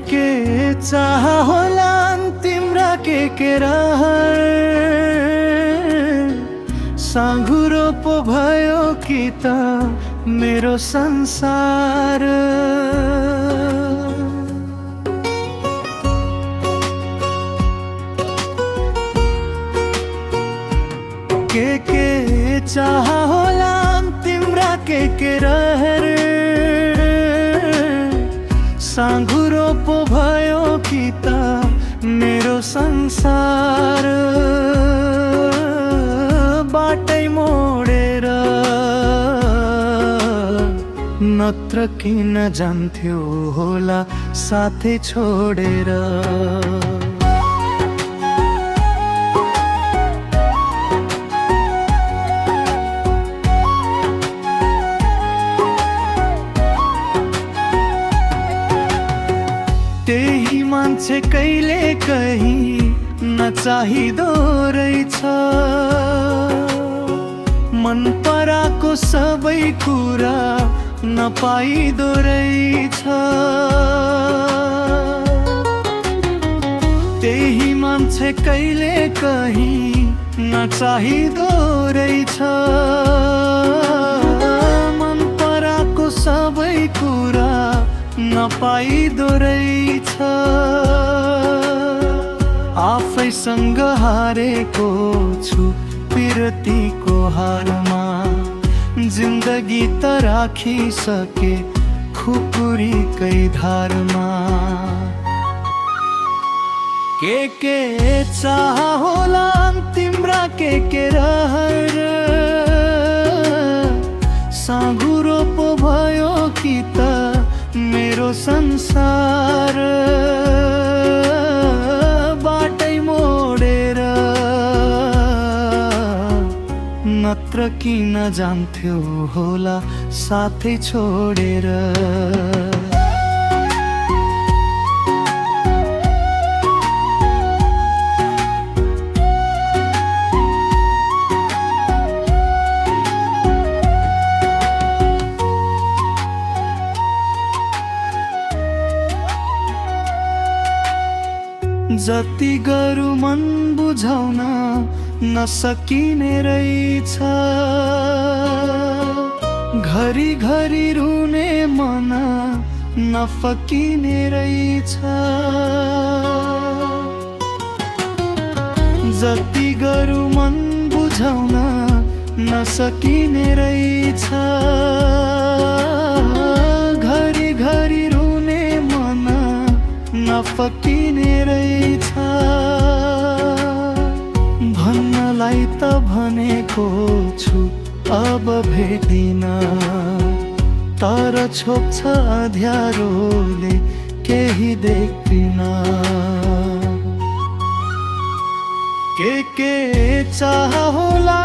के चाह होला तिम्रा के रहर साँघुरो पो भयो कि त मेरो संसार। के चाह होला तिम्रा के रहर साँघुरो पो भयो कि त मेरो संसार। बाटै मोडेर नत्र किन जान्थ्यो होला साथै छोडेर। त्यही मान्छे कहिले कहीँ नचाहिदो रहेछ मन पराको सबै कुरा नपाइदो रहेछ। त्यही मान्छे कहिले कहीँ नचाहिदो रहेछ मन पराको सबै कुरा नपाइदो रहेछ। आफैसँग हारेको छु पिरतीको हारमा जिन्दगी त राखिसके खुकुरीकै धारमा। के चाह होला तिम्रा के रहर साँघुरो पो भयो कि त मेरो संसार। बाटै मोडेर नत्र किन जान्थ्यो होला साथै छोडेर। जति गरौँ मन बुझाउन नसकिने रहेछ घरी घरी रुने मन नफकिने रहेछ। जति गरौँ मन बुझाउन नसकिने रहेछ घरी घरी रुने मन नफकिने रहेछ। भन्नलाई त भनेको छु अब भेटिन तर छोप्छ अँध्यारोले केही देख्दिन। के चाह होला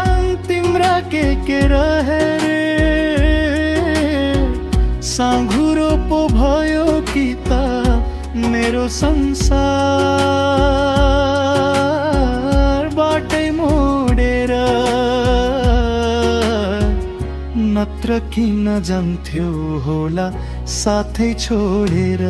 तिम्रा के रहर साँघुरो पो भयो कि त मेरो संसार। बाटै मोडेर नत्र किन जान्थ्यो होला साथै छोडेर।